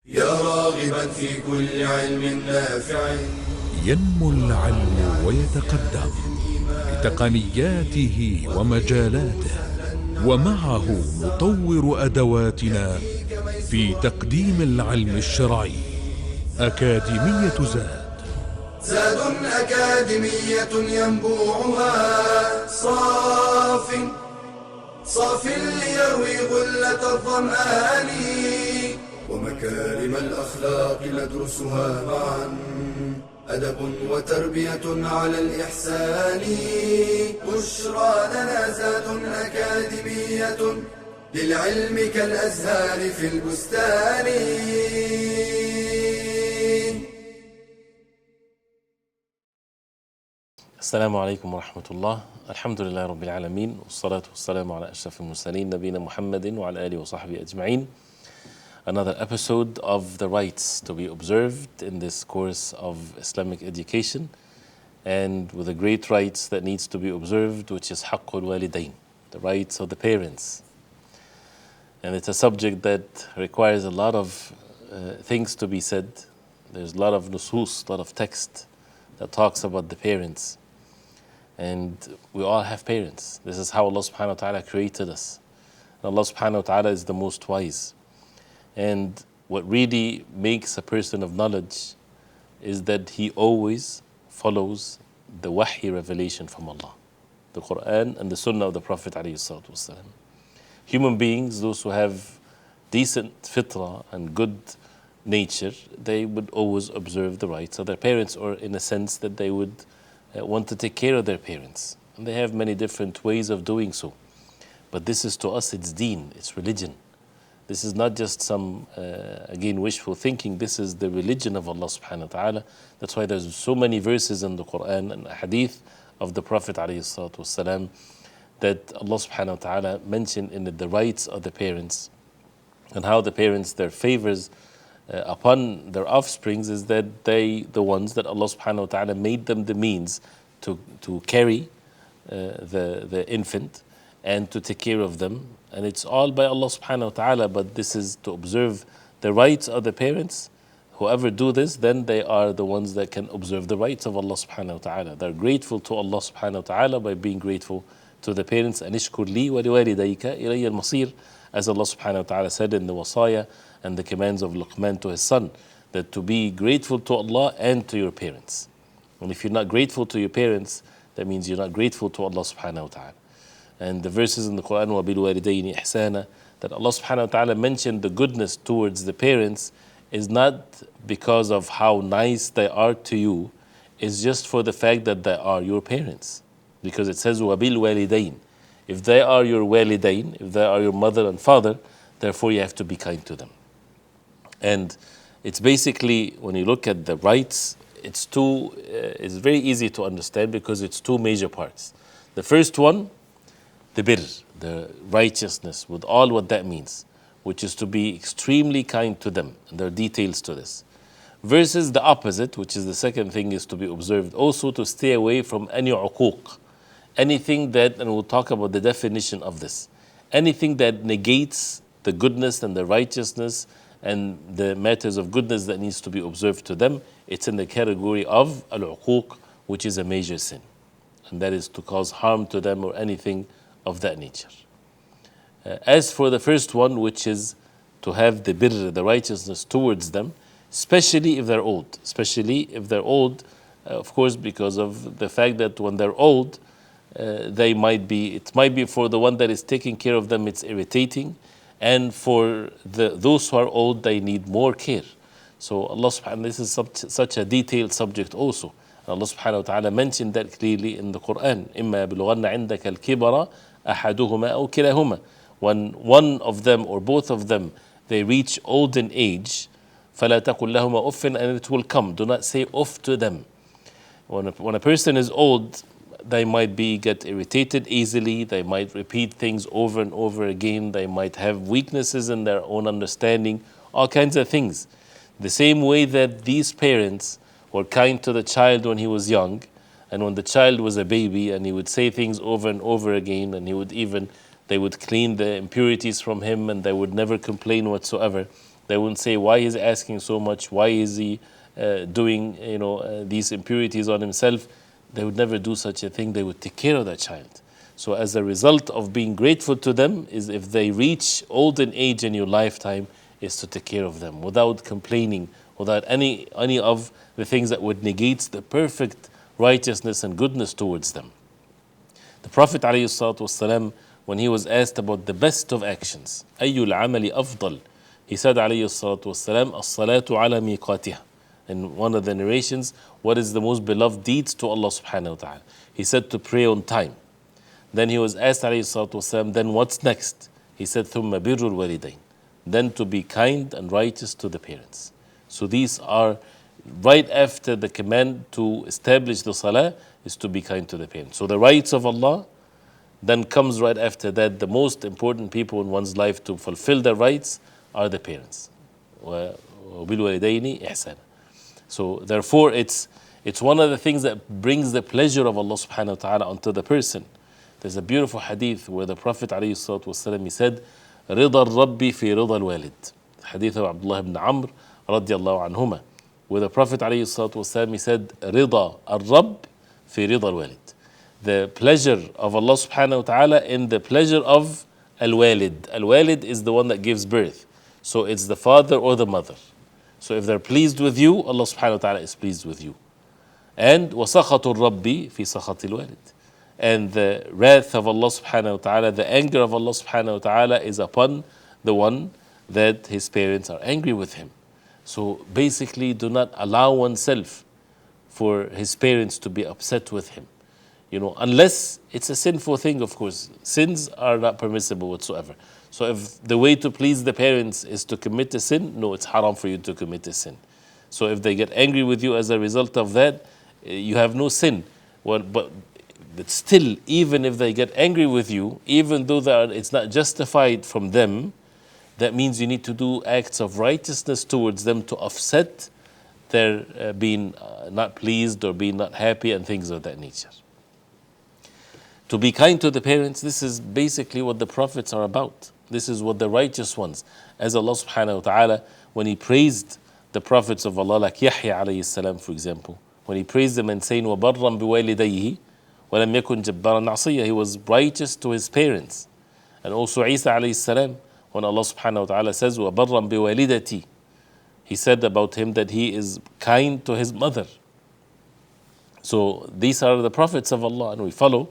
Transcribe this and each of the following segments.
يا راغبا في كل علم نافع. ينمو العلم ويتقدم بتقنياته ومجالاته، ومعه نطور أدواتنا في تقديم العلم الشرعي. أكاديمية زاد أكاديمية ينبوعها صاف ليروي غلة الظمآن، ومكارم الأخلاق ندرسها معا، أدب وتربية على الإحسان. بشرى لنا زاد أكاديمية للعلم كالأزهار في البستان. السلام عليكم ورحمة الله. الحمد لله رب العالمين، والصلاة والسلام على أشرف المرسلين نبينا محمد وعلى آله وصحبه أجمعين. Another episode of the rights to be observed in this course of Islamic education, and with the great rights that needs to be observed, which is حق الوالدين, the rights of the parents. And it's a subject that requires a lot of things to be said. There's a lot of nusus, a lot of text that talks about the parents. And we all have parents. This is how Allah subhanahu wa ta'ala created us. And Allah subhanahu wa ta'ala is the most wise. And what really makes a person of knowledge is that he always follows the wahy revelation from Allah, the Quran and the Sunnah of the Prophet ﷺ. Human beings, those who have decent fitrah and good nature, they would always observe the rights of their parents, or in a sense that they would want to take care of their parents. And they have many different ways of doing so. But this is, to us, it's deen, it's religion. This is not just some, again, wishful thinking. This is the religion of Allah subhanahu wa ta'ala. That's why there's so many verses in the Quran and hadith of the Prophet ﷺ that Allah subhanahu wa ta'ala mentioned in the rights of the parents, and how the parents, their favors upon their offsprings is that they, the ones that Allah subhanahu wa ta'ala made them the means to carry the infant and to take care of them. And it's all by Allah subhanahu wa ta'ala, but this is to observe the rights of the parents. Whoever do this, then they are the ones that can observe the rights of Allah subhanahu wa ta'ala. They're grateful to Allah subhanahu wa ta'ala by being grateful to the parents. Anishkur li wa liwalidayka ilayya al-masir, as Allah subhanahu wa ta'ala said in the wasaya and the commands of Luqman to his son, that to be grateful to Allah and to your parents. And if you're not grateful to your parents, that means you're not grateful to Allah subhanahu wa ta'ala. And the verses in the Quran, وَبِالْوَالِدَيْنِ إِحْسَانًا, that Allah subhanahu wa ta'ala mentioned the goodness towards the parents is not because of how nice they are to you, it's just for the fact that they are your parents. Because it says وَبِالْوَالِدَيْنِ, if they are your walidain, if they are your mother and father, therefore you have to be kind to them. And it's basically, when you look at the rights, it's very easy to understand because it's two major parts. The first one, the birr, the righteousness, with all what that means, which is to be extremely kind to them. And there are details to this. Versus the opposite, which is the second thing, is to be observed. Also to stay away from any uquq, anything that, and we'll talk about the definition of this, anything that negates the goodness and the righteousness and the matters of goodness that needs to be observed to them. It's in the category of al-uquq, which is a major sin. And that is to cause harm to them or anything of that nature. As for the first one, which is to have the birr, the righteousness towards them, especially if they're old. Especially if they're old, of course, because of the fact that when they're old, it might be for the one that is taking care of them, it's irritating. And for those who are old, they need more care. So Allah subhanahu wa ta'ala, this is such a detailed subject also. Allah subhanahu wa ta'ala mentioned that clearly in the Quran. إِمَّا يَبْلُغَنَّ عِنْدَكَ الْكِبَرَ أَحَدُهُمَا أَوْ كِلَاهُمَا. When one of them or both of them, they reach old in age, فَلَا تَقُلْ لَهُمَا أُفٍّ, and it will come. Do not say uff to them. When a person is old, they might get irritated easily. They might repeat things over and over again. They might have weaknesses in their own understanding, all kinds of things. The same way that these parents were kind to the child when he was young, and when the child was a baby, and he would say things over and over again, and they would clean the impurities from him, and they would never complain whatsoever. They wouldn't say, why is he asking so much? Why is he doing these impurities on himself? They would never do such a thing. They would take care of that child. So as a result of being grateful to them is if they reach olden age in your lifetime, is to take care of them without complaining, without any of the things that would negate the perfect righteousness and goodness towards them. The Prophet ﷺ, when he was asked about the best of actions, أَيُّ الْعَمَلِ أَفْضَلِ, he said ﷺ, الصَّلَاةُ عَلَى مِيقَاتِهَا. In one of the narrations, what is the most beloved deeds to Allah subhanahu wa ta'ala? He said to pray on time. Then he was asked ﷺ, then what's next? He said, ثُمَّ بِرُّ الْوَالِدَيْنِ, then to be kind and righteous to the parents. So these are right after the command to establish the salah is to be kind to the parents. So the rights of Allah, then comes right after that, the most important people in one's life to fulfill their rights are the parents. وَبِالْوَالِدَيْنِ إِحْسَانًا. So therefore it's one of the things that brings the pleasure of Allah subhanahu wa ta'ala onto the person. There's a beautiful hadith where the Prophet ﷺ, he said, رِضَى الرَّبِّ فِي رِضَى الْوَالِدِ. Hadith of Abdullah ibn Amr radiallahu anhuma, where the Prophet ﷺ, he said, رِضَى الرَّبِّ فِي رِضَى الْوَالِدِ. The pleasure of Allah subhanahu wa ta'ala in the pleasure of al-walid. Al-walid is the one that gives birth. So it's the father or the mother. So if they're pleased with you, Allah subhanahu wa ta'ala is pleased with you. And وَسَخَطُ الرَّبِّ فِي سَخَطِ الْوَالِدِ. And the wrath of Allah subhanahu wa ta'ala, the anger of Allah subhanahu wa ta'ala is upon the one that his parents are angry with him. So basically, do not allow oneself for his parents to be upset with him. Unless it's a sinful thing, of course. Sins are not permissible whatsoever. So if the way to please the parents is to commit a sin, no, it's haram for you to commit a sin. So if they get angry with you as a result of that, you have no sin. But still, even if they get angry with you, even though it's not justified from them, that means you need to do acts of righteousness towards them to offset their being not pleased or being not happy and things of that nature. To be kind to the parents, this is basically what the prophets are about. This is what the righteous ones, as Allah subhanahu wa ta'ala, when he praised the prophets of Allah, like Yahya alayhi salam, for example, when he praised them and saying, وَبَرًّا بِوَالِدَيْهِ وَلَمْ يَكُنْ جَبَّارًا عَصِيًّا, he was righteous to his parents. And also Isa alayhi salam, when Allah subhanahu wa ta'ala says, وَبَرًّا بِوَالِدَتِي, he said about him that he is kind to his mother. So these are the prophets of Allah, and we follow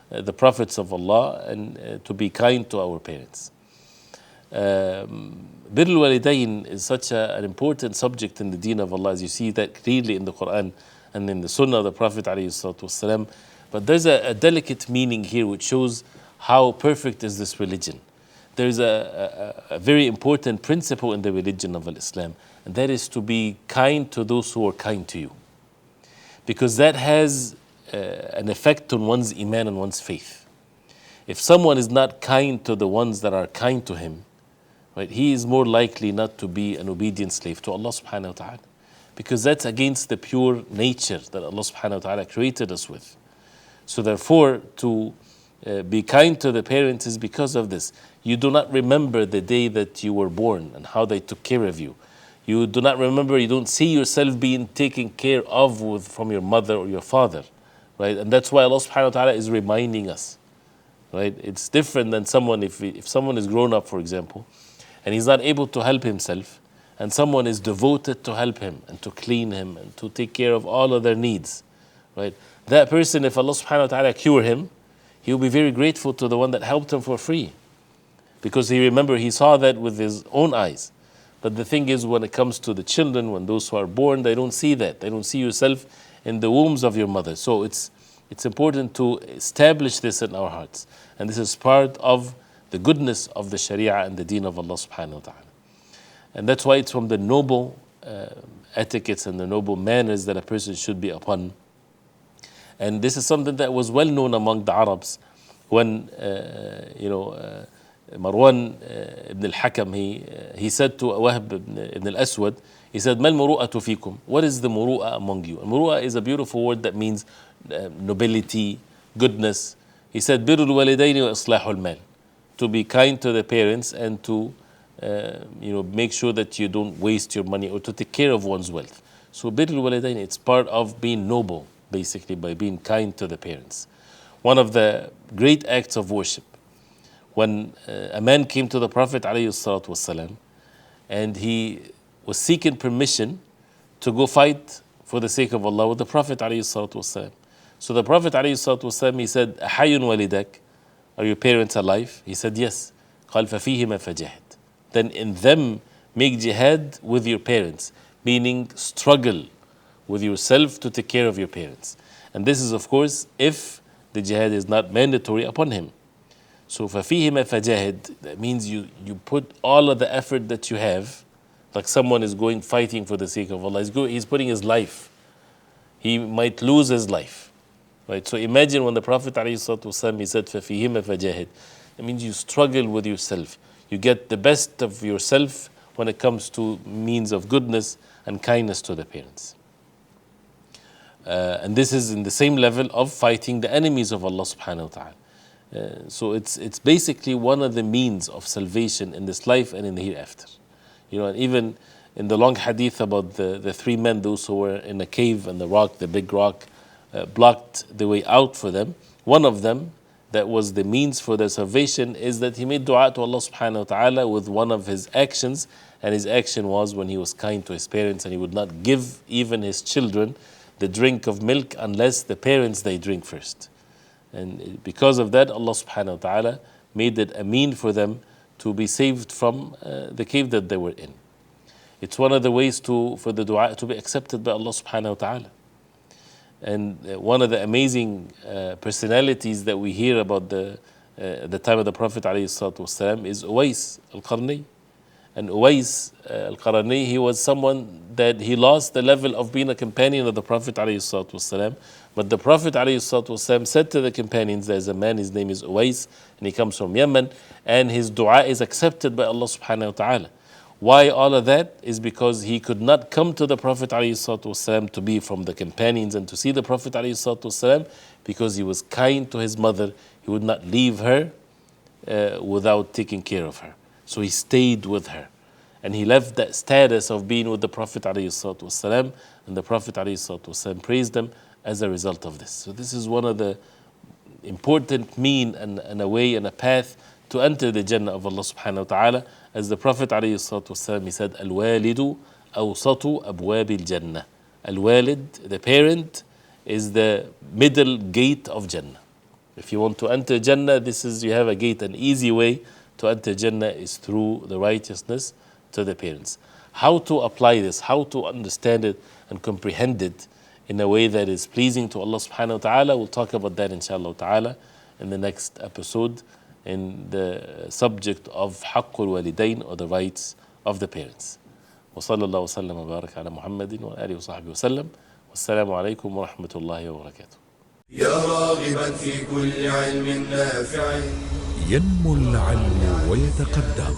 the prophets of Allah and to be kind to our parents. Birrul Walidain is such an important subject in the deen of Allah, as you see that clearly in the Quran and in the Sunnah of the Prophet ﷺ. But there's a delicate meaning here which shows how perfect is this religion. There's a very important principle in the religion of Islam, and that is to be kind to those who are kind to you. Because that has an effect on one's iman and one's faith. If someone is not kind to the ones that are kind to him, right, he is more likely not to be an obedient slave to Allah subhanahu wa ta'ala. Because that's against the pure nature that Allah subhanahu wa ta'ala created us with. So therefore, to be kind to the parents is because of this. You do not remember the day that you were born and how they took care of you. You do not remember, you don't see yourself being taken care of from your mother or your father. Right? And that's why Allah subhanahu wa ta'ala is reminding us. Right? It's different than someone, if someone is grown up, for example, and he's not able to help himself, and someone is devoted to help him and to clean him and to take care of all of their needs. Right? That person, if Allah subhanahu wa ta'ala cure him, he will be very grateful to the one that helped him for free. Because he saw that with his own eyes. But the thing is, when it comes to the children, when those who are born, they don't see that. They don't see yourself in the wombs of your mother. So it's important to establish this in our hearts. And this is part of the goodness of the Sharia and the deen of Allah subhanahu wa ta'ala. And that's why it's from the noble etiquettes and the noble manners that a person should be upon. And this is something that was well known among the Arabs when, Marwan ibn al-Hakam, he said to Wahb ibn al-Aswad, he said, مَا الْمُرُوءَةُ فِيكُمْ? What is the muru'ah among you? And muru'ah is a beautiful word that means nobility, goodness. He said, بِرُّ الْوَالِدَيْنِ وَإِصْلَاحُ الْمَالِ, to be kind to the parents and to make sure that you don't waste your money, or to take care of one's wealth. So birrul walidain, it's part of being noble, basically, by being kind to the parents. One of the great acts of worship, when a man came to the Prophet ﷺ, and he was seeking permission to go fight for the sake of Allah with the Prophet ﷺ. So the Prophet ﷺ, he said, "Ahayun walidak?" Are your parents alive? He said, yes. قال ففيهما فجاهد. Then in them make jihad with your parents, meaning struggle with yourself to take care of your parents. And this is, of course, if the jihad is not mandatory upon him. So ففيهما فجاهد, that means you put all of the effort that you have, like someone is going fighting for the sake of Allah. He's putting his life. He might lose his life. Right? So imagine when the Prophet ﷺ, he said, فَفِيهِمَ فَجَاهِدْ. It means you struggle with yourself. You get the best of yourself when it comes to means of goodness and kindness to the parents. And this is in the same level of fighting the enemies of Allah subhanahu wa ta'ala. So it's basically one of the means of salvation in this life and in the hereafter. And even in the long hadith about the three men, those who were in a cave and the big rock, blocked the way out for them. One of them, that was the means for their salvation, is that he made dua to Allah subhanahu wa ta'ala with one of his actions, and his action was when he was kind to his parents, and he would not give even his children the drink of milk unless the parents they drink first. And because of that, Allah subhanahu wa ta'ala made it a mean for them to be saved from the cave that they were in. It's one of the ways for the dua to be accepted by Allah subhanahu wa ta'ala. And one of the amazing personalities that we hear about the time of the Prophet ﷺ is Uwais al-Qarni. And Uwais al-Qarni, he was someone that he lost the level of being a companion of the Prophet ﷺ. But the Prophet ﷺ said to the companions, there's a man, his name is Uwais, and he comes from Yemen, and his dua is accepted by Allah subhanahu wa ta'ala. Why all of that? Is because he could not come to the Prophet ﷺ to be from the companions and to see the Prophet ﷺ, because he was kind to his mother. He would not leave her without taking care of her. So he stayed with her. And he left that status of being with the Prophet ﷺ, and the Prophet ﷺ praised him as a result of this. So this is one of the important mean and a way and a path to enter the Jannah of Allah subhanahu wa ta'ala. As the Prophet ﷺ, he said, Al-walidu awsatu abwabil Jannah. Al-walid, the parent, is the middle gate of Jannah. If you want to enter Jannah, you have a gate. An easy way to enter Jannah is through the righteousness to the parents. How to apply this, how to understand it and comprehend it in a way that is pleasing to Allah subhanahu wa ta'ala, we'll talk about that inshallah ta'ala in the next episode, in the subject of haqqul walidain, or the rights of the parents. وصلى الله وسلم وبارك على محمد وآله وصحبه وسلم. والسلام عليكم ورحمة الله وبركاته. يا راغبا في كل علم نافع. ينمو العلم ويتقدم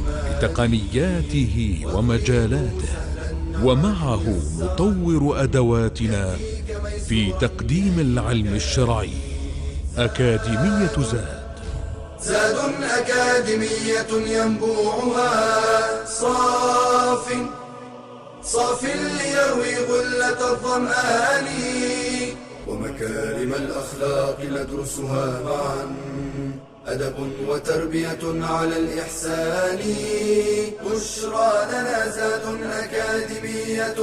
بتقنياته ومجالاته، ومعه نطور أدواتنا في تقديم العلم الشرعي. أكاديمية زاد أكاديمية ينبوعها صاف ليروي غلة الظمآن، ومكارم الأخلاق ندرسها معا، أدب وتربية على الإحسان. بشرى لنا زاد أكاديمية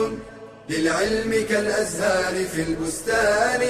للعلم كالأزهار في البستان.